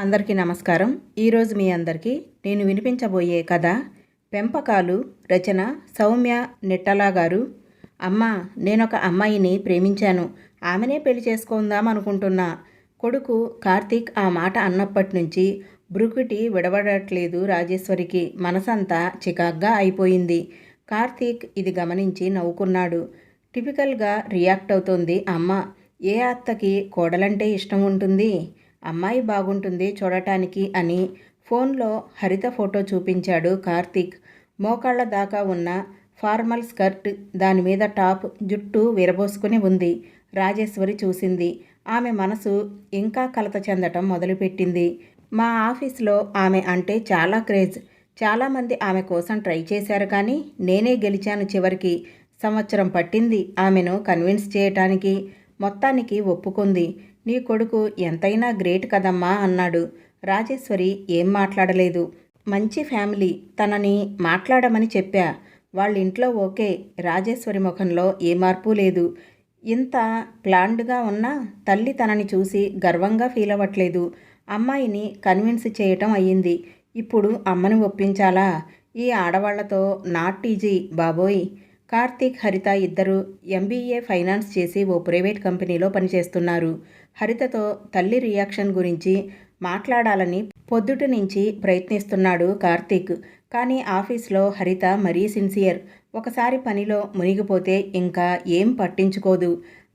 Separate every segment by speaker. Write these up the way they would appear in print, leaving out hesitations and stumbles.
Speaker 1: అందరికీ నమస్కారం. ఈరోజు మీ అందరికీ నేను వినిపించబోయే కథ పెంపకాలు. రచన సౌమ్య నిట్టలా గారు. అమ్మ, నేనొక అమ్మాయిని ప్రేమించాను. ఆమెనే పెళ్లి చేసుకుందాం అనుకుంటున్నా. కొడుకు కార్తీక్ ఆ మాట అన్నప్పటి నుంచి బ్రుకుటి విడవడట్లేదు రాజేశ్వరికి. మనసంతా చికాగ్గా అయిపోయింది. కార్తీక్ ఇది గమనించి నవ్వుకున్నాడు. టిపికల్గా రియాక్ట్ అవుతోంది అమ్మ. ఏ అత్తకి కోడలంటే ఇష్టం ఉంటుంది? అమ్మాయి బాగుంటుంది చూడటానికి అని ఫోన్లో హరిత ఫోటో చూపించాడు కార్తీక్. మోకాళ్ళ దాకా ఉన్న ఫార్మల్ స్కర్ట్, దానిమీద టాప్, జుట్టు విరబోసుకుని ఉంది. రాజేశ్వరి చూసింది. ఆమె మనసు ఇంకా కలత చెందటం మొదలుపెట్టింది. మా ఆఫీస్లో ఆమె అంటే చాలా క్రేజ్. చాలామంది ఆమె కోసం ట్రై చేశారు, కానీ నేనే గెలిచాను చివరికి. సంవత్సరం పట్టింది ఆమెను కన్విన్స్ చేయటానికి. మొత్తానికి ఒప్పుకుంది. నీ కొడుకు ఎంతైనా గ్రేట్ కదమ్మా అన్నాడు. రాజేశ్వరి ఏం మాట్లాడలేదు. మంచి ఫ్యామిలీ, తనని మాట్లాడమని చెప్పా. వాళ్ళింట్లో ఓకే. రాజేశ్వరి ముఖంలో ఏ మార్పు లేదు. ఇంత ప్లాన్డ్గా ఉన్నా తల్లి తనని చూసి గర్వంగా ఫీల్ అవ్వట్లేదు. అమ్మాయిని కన్విన్స్ చేయటం అయ్యింది. ఇప్పుడు అమ్మని ఒప్పించాలా? ఈ ఆడవాళ్లతో నాట్ ఈజీ బాబోయ్. కార్తీక్, హరిత ఇద్దరు MBA ఫైనాన్స్ చేసి ఓ ప్రైవేట్ కంపెనీలో పనిచేస్తున్నారు. హరితతో తల్లి రియాక్షన్ గురించి మాట్లాడాలని పొద్దుటి నుంచి ప్రయత్నిస్తున్నాడు కార్తీక్. కానీ ఆఫీస్లో హరిత మరీ సిన్సియర్. ఒకసారి పనిలో మునిగిపోతే ఇంకా ఏం పట్టించుకోదు.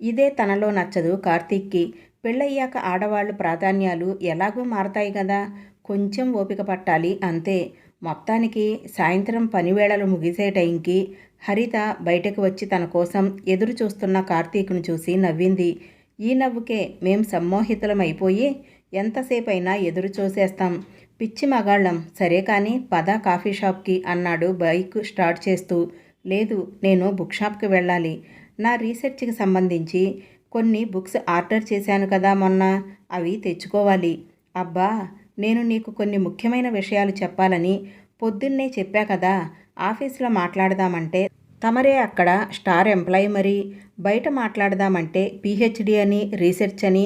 Speaker 1: ఇదే తనలో నచ్చదు కార్తీక్కి. పెళ్ళయ్యాక ఆడవాళ్ళు ప్రాధాన్యాలు ఎలాగూ మారతాయి కదా. కొంచెం ఓపిక పట్టాలి అంతే. మొత్తానికి సాయంత్రం పనివేళలు ముగిసే టైంకి హరిత బయటకు వచ్చి తన కోసం ఎదురు చూస్తున్న కార్తీక్ను చూసి నవ్వింది. ఈ నవ్వుకే మేం సమ్మోహితులమైపోయి ఎంతసేపైనా ఎదురు చూసేస్తాం. పిచ్చి మగాళ్ళం. సరే కానీ పద కాఫీ షాప్కి అన్నాడు బైక్ స్టార్ట్ చేస్తూ. లేదు, నేను బుక్ షాప్కి వెళ్ళాలి. నా రీసెర్చ్కి సంబంధించి కొన్ని బుక్స్ ఆర్డర్ చేశాను కదా మొన్న, అవి తెచ్చుకోవాలి. అబ్బా, నేను నీకు కొన్ని ముఖ్యమైన విషయాలు చెప్పాలని పొద్దున్నే చెప్పా కదా. ఆఫీస్లో మాట్లాడదామంటే తమరే అక్కడ స్టార్ ఎంప్లాయీ, మరి బయట మాట్లాడదామంటే PhD అని, రీసెర్చ్ అని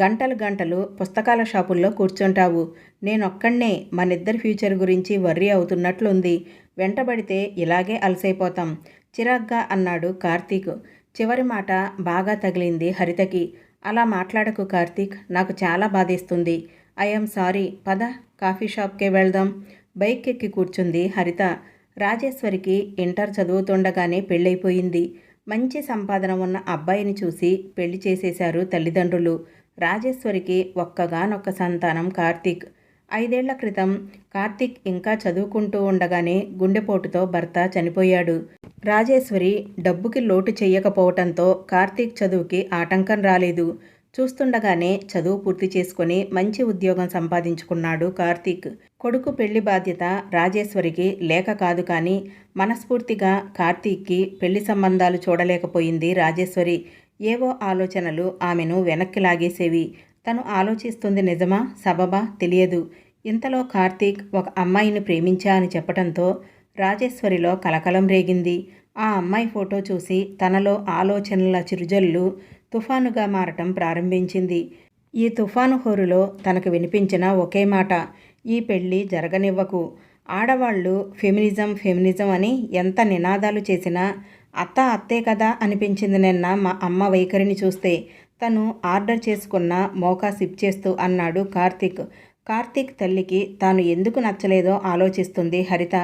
Speaker 1: గంటలు గంటలు పుస్తకాల షాపుల్లో కూర్చుంటావు. నేనొక్కడే మనిద్దరి ఫ్యూచర్ గురించి వర్రీ అవుతున్నట్లుంది. వెంటబడితే ఇలాగే అలసైపోతాం చిరాగ్గా అన్నాడు కార్తీక్. చివరి మాట బాగా తగిలింది హరితకి. అలా మాట్లాడకు కార్తీక్, నాకు చాలా బాధేస్తుంది. I'm sorry. పద కాఫీ షాప్కే వెళ్దాం. బైక్ ఎక్కి కూర్చుంది హరిత. రాజేశ్వరికి ఇంటర్ చదువుతుండగానే పెళ్ళైపోయింది. మంచి సంపాదన ఉన్న అబ్బాయిని చూసి పెళ్లి చేసేశారు తల్లిదండ్రులు. రాజేశ్వరికి ఒక్కగానొక్క సంతానం కార్తీక్. 5 ఏళ్ల క్రితం కార్తీక్ ఇంకా చదువుకుంటూ ఉండగానే గుండెపోటుతో భర్త చనిపోయాడు. రాజేశ్వరి డబ్బుకి లోటు చెయ్యకపోవటంతో కార్తీక్ చదువుకి ఆటంకం రాలేదు. చూస్తుండగానే చదువు పూర్తి చేసుకుని మంచి ఉద్యోగం సంపాదించుకున్నాడు కార్తీక్. కొడుకు పెళ్లి బాధ్యత రాజేశ్వరికి లేక కాదు, కానీ మనస్ఫూర్తిగా కార్తీక్కి పెళ్లి సంబంధాలు చూడలేకపోయింది రాజేశ్వరి. ఏవో ఆలోచనలు ఆమెను వెనక్కి లాగేసేవి. తను ఆలోచిస్తుంది నిజమా సబబా తెలియదు. ఇంతలో కార్తీక్ ఒక అమ్మాయిని ప్రేమించా అని చెప్పడంతో రాజేశ్వరిలో కలకలం రేగింది. ఆ అమ్మాయి ఫోటో చూసి తనలో ఆలోచనల చిరుజల్లు తుఫానుగా మారటం ప్రారంభించింది. ఈ తుఫాను హోరులో తనకు వినిపించిన ఒకే మాట, ఈ పెళ్ళి జరగనివ్వకు. ఆడవాళ్ళు ఫెమినిజం అని ఎంత నినాదాలు చేసినా అత్త అత్తే కదా అనిపించింది నిన్న మా అమ్మ వైఖరిని చూస్తే. తను ఆర్డర్ చేసుకున్న మోకా సిప్ చేస్తూ అన్నాడు కార్తీక్. కార్తీక్ తల్లికి తాను ఎందుకు నచ్చలేదో ఆలోచిస్తుంది హరిత.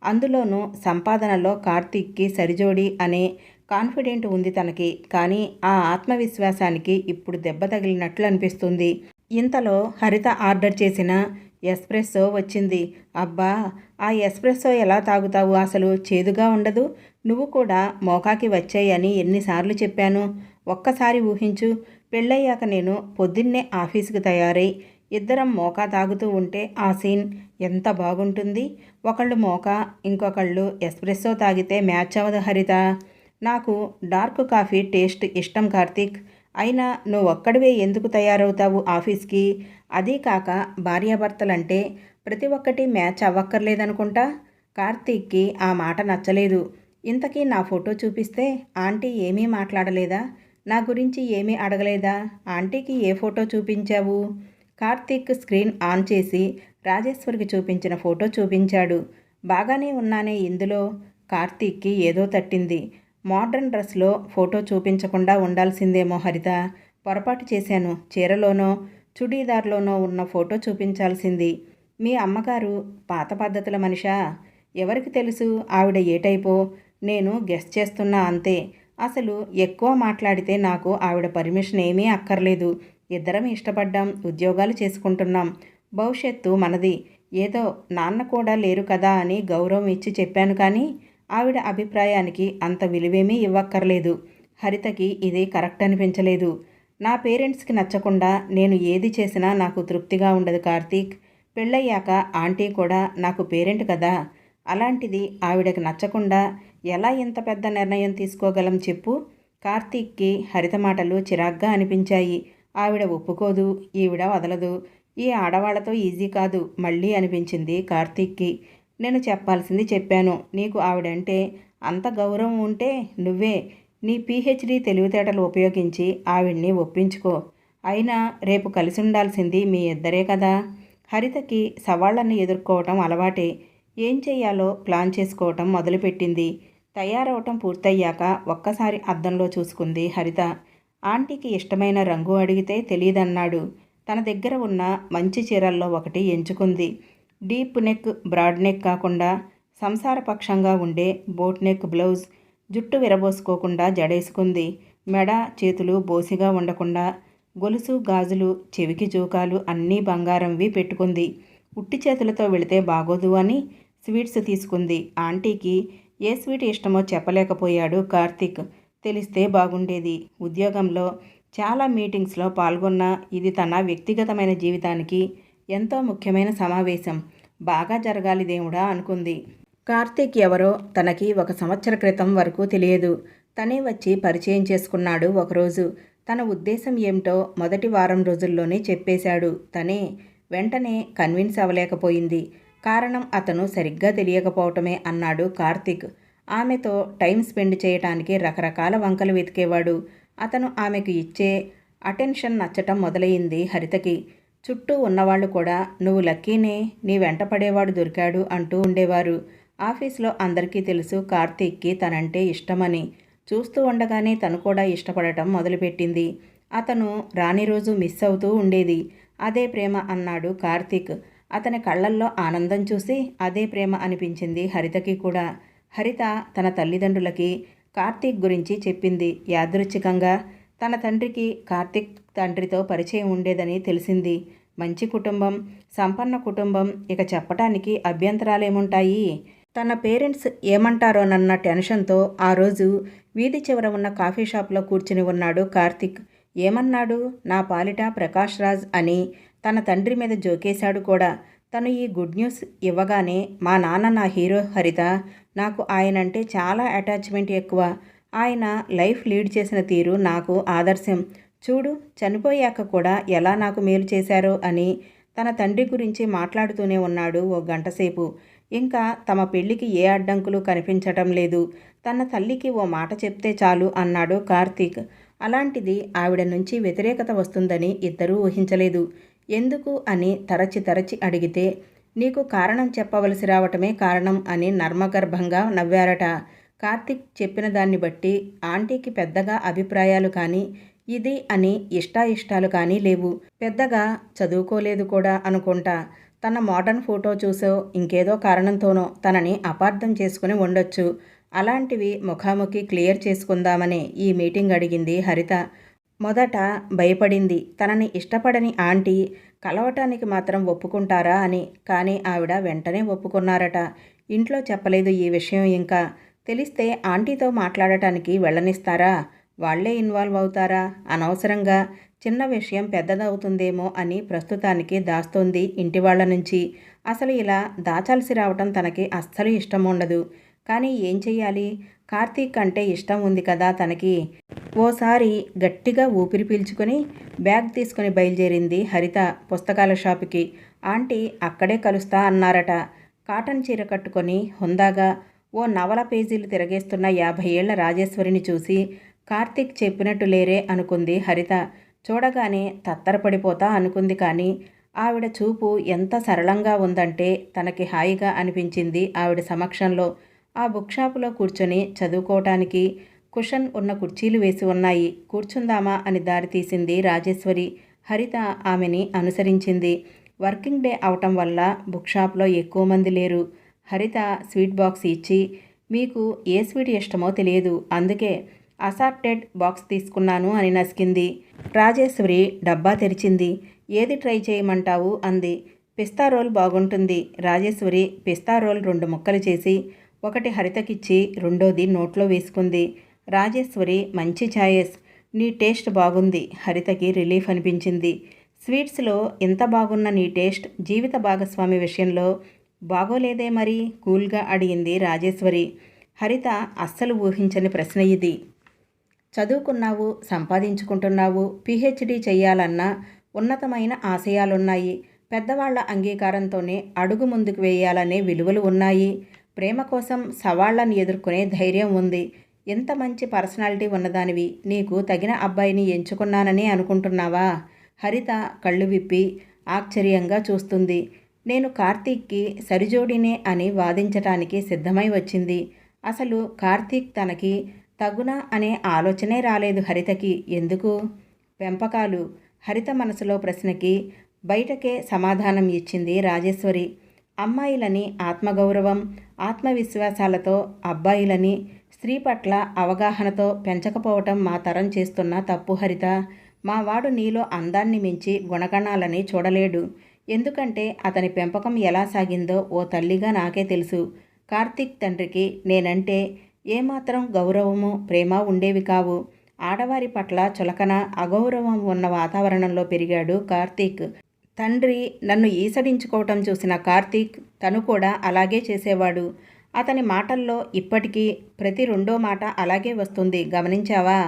Speaker 1: అందులోనూ సంపాదనలో కార్తీక్కి సరిజోడి అనే కాన్ఫిడెంట్ ఉంది తనకి. కానీ ఆ ఆత్మవిశ్వాసానికి ఇప్పుడు దెబ్బ తగిలినట్లు అనిపిస్తుంది. ఇంతలో హరిత ఆర్డర్ చేసిన ఎస్ప్రెస్సో వచ్చింది. అబ్బా, ఆ ఎస్ప్రెస్సో ఎలా తాగుతావు? అసలు చేదుగా ఉండదు. నువ్వు కూడా మోకాకి వచ్చాయని ఎన్నిసార్లు చెప్పాను. ఒక్కసారి ఊహించు, పెళ్ళయ్యాక నేను పొద్దున్నే ఆఫీసుకు తయారై ఇద్దరం మోకా తాగుతూ ఉంటే ఆ సీన్ ఎంత బాగుంటుంది. ఒకళ్ళు మోకా, ఇంకొకళ్ళు ఎస్ప్రెస్సో తాగితే మ్యాచ్ అవ్వదు హరిత. నాకు డార్క్ కాఫీ టేస్ట్ ఇష్టం కార్తీక్. అయినా నువ్వు ఒక్కడివే ఎందుకు తయారవుతావు ఆఫీస్కి? అదీ కాక భార్యాభర్తలంటే ప్రతి ఒక్కటి మ్యాచ్ అవ్వక్కర్లేదనుకుంటా. కార్తీక్కి ఆ మాట నచ్చలేదు. ఇంతకీ నా ఫోటో చూపిస్తే ఆంటీ ఏమీ మాట్లాడలేదా? నా గురించి ఏమీ అడగలేదా? ఆంటీకి ఏ ఫోటో చూపించావు? కార్తీక్ స్క్రీన్ ఆన్ చేసి రాజేశ్వరికి చూపించిన ఫోటో చూపించాడు. బాగానే ఉన్నానే ఇందులో. కార్తీక్కి ఏదో తట్టింది. మోడ్రన్ డ్రెస్లో ఫోటో చూపించకుండా ఉండాల్సిందేమో హరిత. పొరపాటు చేశాను. చీరలోనో చుడీదార్లోనో ఉన్న ఫోటో చూపించాల్సింది. మీ అమ్మగారు పాత పద్ధతుల మనిషా? ఎవరికి తెలుసు ఆవిడ ఏ టైపో? నేను గెస్ చేస్తున్నా అంతే. అసలు ఎక్కువ మాట్లాడితే నాకు ఆవిడ పర్మిషన్ ఏమీ అక్కర్లేదు. ఇద్దరం ఇష్టపడ్డాం, ఉద్యోగాలు చేసుకుంటున్నాం. భవిష్యత్తు మనది. ఏదో నాన్న కూడా లేరు కదా అని గౌరవం ఇచ్చి చెప్పాను, కానీ ఆవిడ అభిప్రాయానికి అంత విలువేమీ ఇవ్వక్కర్లేదు. హరితకి ఇది కరెక్ట్ అనిపించలేదు. నా పేరెంట్స్కి నచ్చకుండా నేను ఏది చేసినా నాకు తృప్తిగా ఉండదు కార్తీక్. పెళ్ళయ్యాక ఆంటీ కూడా నాకు పేరెంట్ కదా. అలాంటిది ఆవిడకి నచ్చకుండా ఎలా ఇంత పెద్ద నిర్ణయం తీసుకోగలం చెప్పు? కార్తీక్కి హరిత మాటలు చిరాగ్గా అనిపించాయి. ఆవిడ ఒప్పుకోదు, ఈవిడ వదలదు. ఈ ఆడవాళ్లతో ఈజీ కాదు మళ్ళీ అనిపించింది కార్తీక్కి. నేను చెప్పాల్సింది చెప్పాను. నీకు ఆవిడంటే అంత గౌరవం ఉంటే నువ్వే నీ పీహెచ్డీ తెలివితేటలు ఉపయోగించి ఆవిడ్ని ఒప్పించుకో. అయినా రేపు కలిసి ఉండాల్సింది మీ ఇద్దరే కదా. హరితకి సవాళ్లను ఎదుర్కోవటం అలవాటే. ఏం చెయ్యాలో ప్లాన్ చేసుకోవటం మొదలుపెట్టింది. తయారవటం పూర్తయ్యాక ఒక్కసారి అద్దంలో చూసుకుంది హరిత. ఆంటీకి ఇష్టమైన రంగు అడిగితే తెలియదన్నాడు. తన దగ్గర ఉన్న మంచి చీరల్లో ఒకటి ఎంచుకుంది. డీప్ నెక్, బ్రాడ్ నెక్ కాకుండా సంసారపక్షంగా ఉండే బోట్ నెక్ బ్లౌజ్. జుట్టు విరబోసుకోకుండా జడేసుకుంది. మెడ చేతులు బోసిగా ఉండకుండా గొలుసు, గాజులు, చెవికి జూకాలు అన్నీ బంగారంవి పెట్టుకుంది. ఉట్టి చేతులతో వెళితే బాగోదు అని స్వీట్స్ తీసుకుంది. ఆంటీకి ఏ స్వీట్ ఇష్టమో చెప్పలేకపోయాడు కార్తీక్. తెలిస్తే బాగుండేది. ఉద్యోగంలో చాలా మీటింగ్స్లో పాల్గొన్న ఇది తన వ్యక్తిగతమైన జీవితానికి ఎంతో ముఖ్యమైన సమావేశం. బాగా జరగాలి దేవుడా అనుకుంది. కార్తీక్ ఎవరో తనకి 1 సంవత్సర క్రితం వరకు తెలియదు. తనే వచ్చి పరిచయం చేసుకున్నాడు ఒకరోజు. తన ఉద్దేశం ఏమిటో మొదటి వారం రోజుల్లోనే చెప్పేశాడు. తనే వెంటనే కన్విన్స్ అవ్వలేకపోయింది. కారణం అతను సరిగ్గా తెలియకపోవటమే అన్నాడు కార్తీక్. ఆమెతో టైం స్పెండ్ చేయటానికి రకరకాల వంకలు వెతికేవాడు. అతను ఆమెకు ఇచ్చే అటెన్షన్ నచ్చటం మొదలయ్యింది హరితకి. చుట్టూ ఉన్నవాళ్ళు కూడా నువ్వు లక్కీనే, నీ వెంట పడేవాడు దొరికాడు అంటూ ఉండేవారు. ఆఫీస్లో అందరికీ తెలుసు కార్తీక్కి తనంటే ఇష్టమని. చూస్తూ ఉండగానే తను కూడా ఇష్టపడటం మొదలుపెట్టింది. అతను రాని రోజు మిస్ అవుతూ ఉండేది. అదే ప్రేమ అన్నాడు కార్తీక్. అతని కళ్ళల్లో ఆనందం చూసి అదే ప్రేమ అనిపించింది హరితకి కూడా. హరిత తన తల్లిదండ్రులకి కార్తీక్ గురించి చెప్పింది. యాదృచ్ఛికంగా తన తండ్రికి కార్తీక్ తండ్రితో పరిచయం ఉండేదని తెలిసింది. మంచి కుటుంబం, సంపన్న కుటుంబం, ఇక చెప్పటానికి అభ్యంతరాలేముంటాయి? తన పేరెంట్స్ ఏమంటారోనన్న టెన్షన్తో ఆ రోజు వీధి చివర ఉన్న కాఫీ షాప్లో కూర్చుని ఉన్నాడు కార్తీక్. ఏమన్నాడు? నా పాలిట ప్రకాష్ రాజ్ అని తన తండ్రి మీద జోకేశాడు కూడా. తను ఈ గుడ్ న్యూస్ ఇవ్వగానే మా నాన్న నా హీరో హరిత, నాకు ఆయనంటే చాలా అటాచ్మెంట్ ఎక్కువ. ఆయన లైఫ్ లీడ్ చేసిన తీరు నాకు ఆదర్శం. చూడు చనిపోయాక కూడా ఎలా నాకు మేలు చేశారో అని తన తండ్రి గురించి మాట్లాడుతూనే ఉన్నాడు ఓ గంటసేపు. ఇంకా తమ పెళ్లికి ఏ అడ్డంకులు కనిపించటం లేదు. తన తల్లికి ఓ మాట చెప్తే చాలు అన్నాడు కార్తీక్. అలాంటిది ఆవిడ నుంచి వ్యతిరేకత వస్తుందని ఇద్దరూ ఊహించలేదు. ఎందుకు అని తరచి అడిగితే నీకు కారణం చెప్పవలసి రావటమే కారణం అని నర్మగర్భంగా నవ్వారట. కార్తీక్ చెప్పిన దాన్ని బట్టి ఆంటీకి పెద్దగా అభిప్రాయాలు కానీ ఇది అని ఇష్టాలు కానీ లేవు. పెద్దగా చదువుకోలేదు కూడా అనుకుంటా. తన మోడర్న్ ఫోటో చూసో ఇంకేదో కారణంతోనో తనని అపార్థం చేసుకుని ఉండొచ్చు. అలాంటివి ముఖాముఖి క్లియర్ చేసుకుందామని ఈ మీటింగ్ అడిగింది హరిత. మొదట భయపడింది. తనని ఇష్టపడని ఆంటీ కలవటానికి మాత్రం ఒప్పుకుంటారా అని. కానీ ఆవిడ వెంటనే ఒప్పుకున్నారట. ఇంట్లో చెప్పలేదు ఈ విషయం. ఇంకా తెలిస్తే ఆంటీతో మాట్లాడటానికి వెళ్ళనిస్తారా? వాళ్లే ఇన్వాల్వ్ అవుతారా? అనవసరంగా చిన్న విషయం పెద్దదవుతుందేమో అని ప్రస్తుతానికి దాస్తోంది ఇంటి వాళ్ళ నుంచి. అసలు ఇలా దాచాల్సి రావటం తనకి అస్సలు ఇష్టం ఉండదు. కానీ ఏం చెయ్యాలి? కార్తీక్ అంటే ఇష్టం ఉంది కదా తనకి. ఓసారి గట్టిగా ఊపిరి పీల్చుకొని బ్యాగ్ తీసుకుని బయలుదేరింది హరిత పుస్తకాల షాపుకి. ఆంటీ అక్కడే కలుస్తా అన్నారట. కాటన్ చీర కట్టుకొని హుందాగా ఓ నవల పేజీలు తిరగేస్తున్న 50 ఏళ్ల రాజేశ్వరిని చూసి కార్తీక్ చెప్పినట్టు లేరే అనుకుంది హరిత. చూడగానే తత్తరపడిపోతా అనుకుంది. కానీ ఆవిడ చూపు ఎంత సరళంగా ఉందంటే తనకి హాయిగా అనిపించింది ఆవిడ సమక్షంలో. ఆ బుక్ షాపులో కూర్చొని చదువుకోవటానికి కుషన్ ఉన్న కుర్చీలు వేసి ఉన్నాయి. కూర్చుందామా అని దారి తీసింది రాజేశ్వరి. హరిత ఆమెని అనుసరించింది. వర్కింగ్ డే అవటం వల్ల బుక్ షాప్లో ఎక్కువ మంది లేరు. హరిత స్వీట్ బాక్స్ ఇచ్చి, మీకు ఏ స్వీట్ ఇష్టమో తెలియదు, అందుకే అసార్టెడ్ బాక్స్ తీసుకున్నాను అని నసికింది. రాజేశ్వరి డబ్బా తెరిచింది. ఏది ట్రై చేయమంటావు అంది. పిస్తా రోల్ బాగుంటుంది. రాజేశ్వరి పిస్తా రోల్ 2 ముక్కలు చేసి ఒకటి హరితకిచ్చి రెండోది నోట్లో వేసుకుంది. రాజేశ్వరి మంచి ఛాయస్, నీ టేస్ట్ బాగుంది. హరితకి రిలీఫ్ అనిపించింది. స్వీట్స్లో ఇంత బాగున్న నీ టేస్ట్ జీవిత భాగస్వామి విషయంలో బాగోలేదే మరి? కూల్గా అడిగింది రాజేశ్వరి. హరిత అస్సలు ఊహించని ప్రశ్న ఇది. చదువుకున్నావు, సంపాదించుకుంటున్నావు, పిహెచ్డి చెయ్యాలన్న ఉన్నతమైన ఆశయాలున్నాయి. పెద్దవాళ్ల అంగీకారంతోనే అడుగు ముందుకు వేయాలనే విలువలు ఉన్నాయి. ప్రేమ కోసం సవాళ్లను ఎదుర్కొనే ధైర్యం ఉంది. ఎంత మంచి పర్సనాలిటీ ఉన్నదానివి. నీకు తగిన అబ్బాయిని ఎంచుకున్నాననే అనుకుంటున్నావా? హరిత కళ్ళు విప్పి ఆశ్చర్యంగా చూస్తుంది. నేను కార్తీక్కి సరిజోడినే అని వాదించటానికి సిద్ధమై వచ్చింది. అసలు కార్తీక్ తనకి తగునా అనే ఆలోచనే రాలేదు హరితకి. ఎందుకు? పెంపకాలు. హరిత మనసులో ప్రశ్నకి బయటకే సమాధానం ఇచ్చింది రాజేశ్వరి. అమ్మాయిలని ఆత్మగౌరవం, ఆత్మవిశ్వాసాలతో, అబ్బాయిలని స్త్రీ పట్ల అవగాహనతో పెంచకపోవటం మా తరం చేస్తున్న తప్పు హరిత. మా వాడు నీలో అందాన్ని మించి గుణగణాలని చూడలేడు. ఎందుకంటే అతని పెంపకం ఎలా సాగిందో ఓ తల్లిగా నాకే తెలుసు. కార్తీక్ తండ్రికి నేనంటే ఏమాత్రం గౌరవము, ప్రేమ ఉండేవి కావు. ఆడవారి పట్ల చులకన, అగౌరవం ఉన్న వాతావరణంలో పెరిగాడు కార్తీక్. తండ్రి నన్ను ఈసడించుకోవటం చూసిన కార్తీక్ తను కూడా అలాగే చేసేవాడు. అతని మాటల్లో ఇప్పటికీ ప్రతి రెండో మాట అలాగే వస్తుంది. గమనించావా?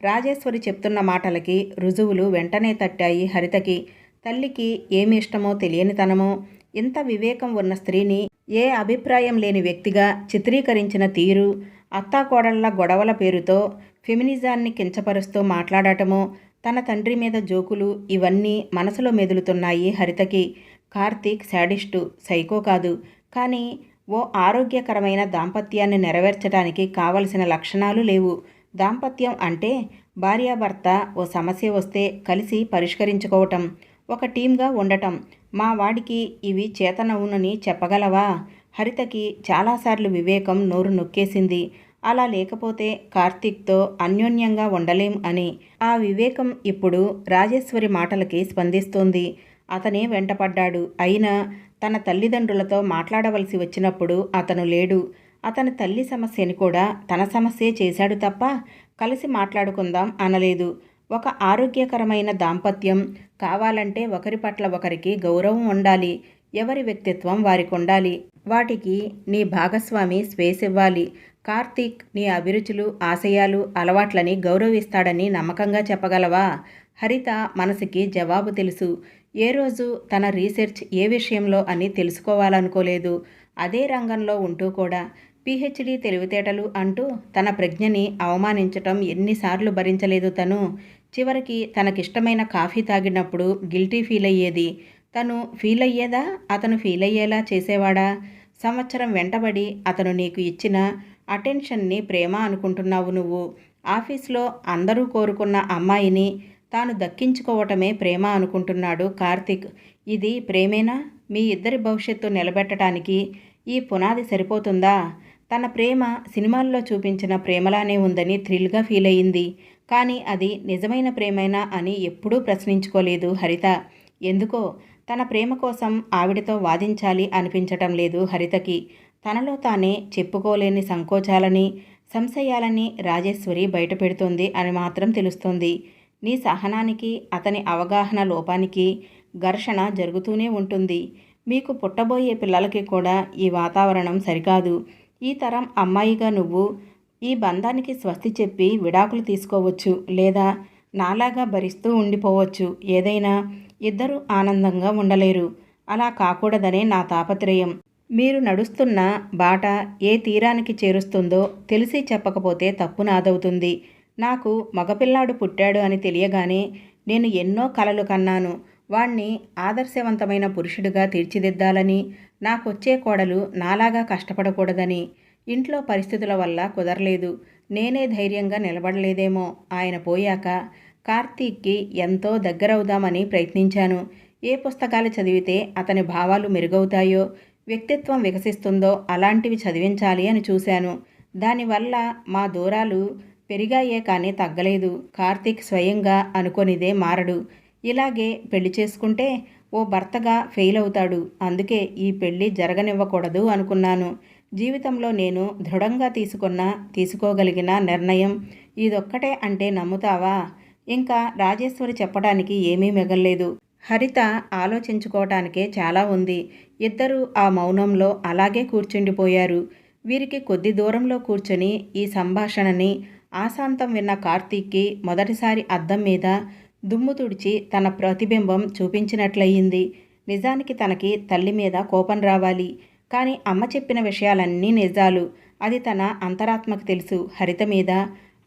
Speaker 1: రాజేశ్వరి చెప్తున్న మాటలకి రుజువులు వెంటనే తట్టాయి హరితకి. తల్లికి ఏమి ఇష్టమో తెలియనితనమో, ఇంత వివేకం ఉన్న స్త్రీని ఏ అభిప్రాయం లేని వ్యక్తిగా చిత్రీకరించిన తీరు, అత్తాకోడళ్ల గొడవల పేరుతో ఫెమినిజాన్ని కించపరుస్తూ మాట్లాడటమో, తన తండ్రి మీద జోకులు, ఇవన్నీ మనసులో మెదులుతున్నాయి హరితకి. కార్తీక్ శాడిస్టు, సైకో కాదు. కానీ ఓ ఆరోగ్యకరమైన దాంపత్యాన్ని నెరవేర్చడానికి కావలసిన లక్షణాలు లేవు. దాంపత్యం అంటే భార్యాభర్త ఓ సమస్య వస్తే కలిసి పరిష్కరించుకోవటం, ఒక టీంగా ఉండటం. మా వాడికి ఇవి చేతనవునని చెప్పగలవా? హరితకి చాలాసార్లు వివేకం నోరు నొక్కేసింది. అలా లేకపోతే కార్తీక్తో అన్యోన్యంగా ఉండలేం అని. ఆ వివేకం ఇప్పుడు రాజేశ్వరి మాటలకి స్పందిస్తోంది. అతనే వెంటపడ్డాడు. అయినా తన తల్లిదండ్రులతో మాట్లాడవలసి వచ్చినప్పుడు అతను లేడు. అతని తల్లి సమస్యని కూడా తన సమస్యే చేశాడు తప్ప కలిసి మాట్లాడుకుందాం అనలేదు. ఒక ఆరోగ్యకరమైన దాంపత్యం కావాలంటే ఒకరి పట్ల ఒకరికి గౌరవం ఉండాలి. ఎవరి వ్యక్తిత్వం వారికి ఉండాలి. వాటికి నీ భాగస్వామి స్పేస్ ఇవ్వాలి. కార్తీక్ నీ అభిరుచులు, ఆశయాలు, అలవాట్లని గౌరవిస్తాడని నమ్మకంగా చెప్పగలవా? హరిత మనసుకి జవాబు తెలుసు. ఏ రోజు తన రీసెర్చ్ ఏ విషయంలో అని తెలుసుకోవాలనుకోలేదు. అదే రంగంలో ఉంటూ కూడా పిహెచ్డి తెలివితేటలు అంటూ తన ప్రజ్ఞని అవమానించటం ఎన్నిసార్లు భరించలేదు తను. చివరికి తనకిష్టమైన కాఫీ తాగినప్పుడు గిల్టీ ఫీల్ అయ్యేది. తను ఫీల్ అయ్యేదా? అతను ఫీల్ అయ్యేలా చేసేవాడా? సంవత్సరం వెంటబడి అతను నీకు ఇచ్చిన అటెన్షన్ని ప్రేమ అనుకుంటున్నావు నువ్వు. ఆఫీస్లో అందరూ కోరుకున్న అమ్మాయిని తాను దక్కించుకోవటమే ప్రేమ అనుకుంటున్నాడు కార్తీక్. ఇది ప్రేమేనా? మీ ఇద్దరి భవిష్యత్తు నిలబెట్టడానికి ఈ పునాది సరిపోతుందా? తన ప్రేమ సినిమాల్లో చూపించిన ప్రేమలానే ఉందని థ్రిల్గా ఫీల్ అయ్యింది. కానీ అది నిజమైన ప్రేమేనా అని ఎప్పుడూ ప్రశ్నించుకోలేదు హరిత. ఎందుకో తన ప్రేమ కోసం ఆవిడతో వాదించాలి అనిపించటం లేదు హరితకి. తనలో తానే చెప్పుకోలేని సంకోచాలని, సంశయాలని రాజేశ్వరి బయటపెడుతోంది అని మాత్రం తెలుస్తోంది. నీ సహనానికి, అతని అవగాహన లోపానికి ఘర్షణ జరుగుతూనే ఉంటుంది. మీకు పుట్టబోయే పిల్లలకి కూడా ఈ వాతావరణం సరికాదు. ఈ తరం అమ్మాయిగా నువ్వు ఈ బంధానికి స్వస్తి చెప్పి విడాకులు తీసుకోవచ్చు, లేదా నాలాగా భరిస్తూ ఉండిపోవచ్చు. ఏదైనా ఇద్దరూ ఆనందంగా ఉండలేరు. అలా కాకూడదనే నా తాపత్రయం. మీరు నడుస్తున్న బాట ఏ తీరానికి చేరుస్తుందో తెలిసి చెప్పకపోతే తప్పు నాదవుతుంది. నాకు మగపిల్లాడు పుట్టాడు అని తెలియగానే నేను ఎన్నో కలలు కన్నాను. వాణ్ణి ఆదర్శవంతమైన పురుషుడిగా తీర్చిదిద్దాలని, నాకొచ్చే కోడలు నాలాగా కష్టపడకూడదని. ఇంట్లో పరిస్థితుల వల్ల కుదరలేదు. నేనే ధైర్యంగా నిలబడలేదేమో. ఆయన పోయాక కార్తీక్కి ఎంతో దగ్గరవుదామని ప్రయత్నించాను. ఏ పుస్తకాలు చదివితే అతని భావాలు మెరుగవుతాయో, వ్యక్తిత్వం వికసిస్తుందో అలాంటివి చదివించాలి అని చూశాను. దానివల్ల మా దూరాలు పెరిగాయే కానీ తగ్గలేదు. కార్తీక్ స్వయంగా అనుకొనిదే మారడు. ఇలాగే పెళ్లి చేసుకుంటే ఓ భర్తగా ఫెయిల్ అవుతాడు. అందుకే ఈ పెళ్లి జరగనివ్వకూడదు అనుకున్నాను. జీవితంలో నేను దృఢంగా తీసుకోగలిగిన నిర్ణయం ఇదొక్కటే అంటే నమ్ముతావా? ఇంకా రాజేశ్వరి చెప్పడానికి ఏమీ మిగల్లేదు. హరిత ఆలోచించుకోవటానికే చాలా ఉంది. ఇద్దరూ ఆ మౌనంలో అలాగే కూర్చుండిపోయారు. వీరికి కొద్ది దూరంలో కూర్చొని ఈ సంభాషణని ఆశాంతం విన్న కార్తీక్కి మొదటిసారి అద్దం మీద దుమ్ము తుడిచి తన ప్రతిబింబం చూపించినట్లయింది. నిజానికి తనకి తల్లి మీద కోపం రావాలి. కానీ అమ్మ చెప్పిన విషయాలన్నీ నిజాలు. అది తన అంతరాత్మకు తెలుసు. హరిత మీద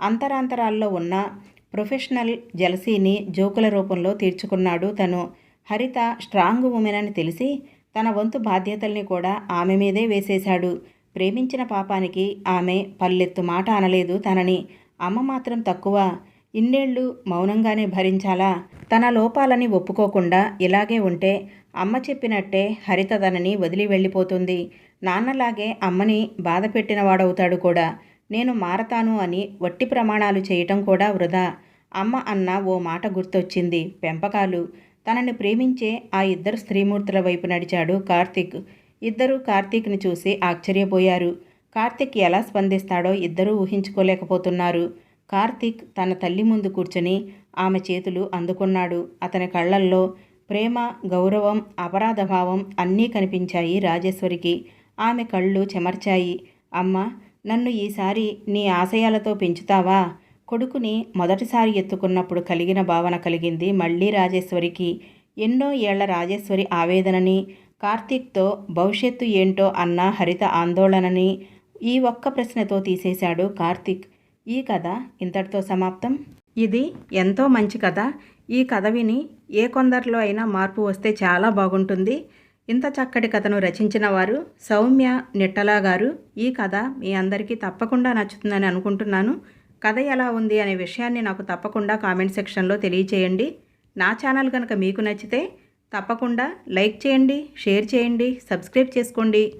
Speaker 1: అంతరాంతరాల్లో ఉన్న ప్రొఫెషనల్ జెలసీని జోకుల రూపంలో తీర్చుకున్నాడు తను. హరిత స్ట్రాంగ్ ఉమెన్ అని తెలిసి తన వంతు బాధ్యతల్ని కూడా ఆమె మీదే వేసేశాడు. ప్రేమించిన పాపానికి ఆమె పల్లెత్తు మాట అనలేదు తనని. అమ్మ మాత్రం తక్కువ. ఇన్నేళ్ళు మౌనంగానే భరించాలా? తన లోపాలని ఒప్పుకోకుండా ఇలాగే ఉంటే అమ్మ చెప్పినట్టే హరిత తనని వదిలి వెళ్ళిపోతుంది. నాన్నలాగే అమ్మని బాధ పెట్టినవాడవుతాడు కూడా. నేను మారతాను అని వట్టి ప్రమాణాలు చేయటం కూడా వృధా. అమ్మ అన్న ఓ మాట గుర్తొచ్చింది. పెంపకాలు. తనని ప్రేమించే ఆ ఇద్దరు స్త్రీమూర్తుల వైపు నడిచాడు కార్తీక్. ఇద్దరూ కార్తీక్ని చూసి ఆశ్చర్యపోయారు. కార్తీక్ ఎలా స్పందిస్తాడో ఇద్దరూ ఊహించుకోలేకపోతున్నారు. కార్తీక్ తన తల్లి ముందు కూర్చొని ఆమె చేతులు అందుకున్నాడు. అతని కళ్ళల్లో ప్రేమ, గౌరవం, అపరాధభావం అన్నీ కనిపించాయి రాజేశ్వరికి. ఆమె కళ్ళు చెమర్చాయి. అమ్మా, నన్ను ఈసారి నీ ఆశయాలతో పెంచుతావా? కొడుకుని మొదటిసారి ఎత్తుకున్నప్పుడు కలిగిన భావన కలిగింది మళ్ళీ రాజేశ్వరికి. ఎన్నో ఏళ్ల రాజేశ్వరి ఆవేదనని, కార్తీక్తో భవిష్యత్తు ఏంటో అన్న హరిత ఆందోళనని ఈ ఒక్క ప్రశ్నతో తీసేశాడు కార్తీక్. ఈ కథ ఇంతటితో సమాప్తం. ఇది ఎంతో మంచి కథ. ఈ కథ విని ఏ కొందరిలో అయినా మార్పు వస్తే చాలా బాగుంటుంది. ఇంత చక్కటి కథను రచించిన వారు సౌమ్య నిట్టలా గారు. ఈ కథ మీ అందరికీ తప్పకుండా నచ్చుతుందని అనుకుంటున్నాను. కథ ఎలా ఉంది అనే విషయాన్ని నాకు తప్పకుండా కామెంట్ సెక్షన్లో తెలియచేయండి. నా ఛానల్ కనుక మీకు నచ్చితే తప్పకుండా లైక్ చేయండి, షేర్ చేయండి, సబ్స్క్రైబ్ చేసుకోండి.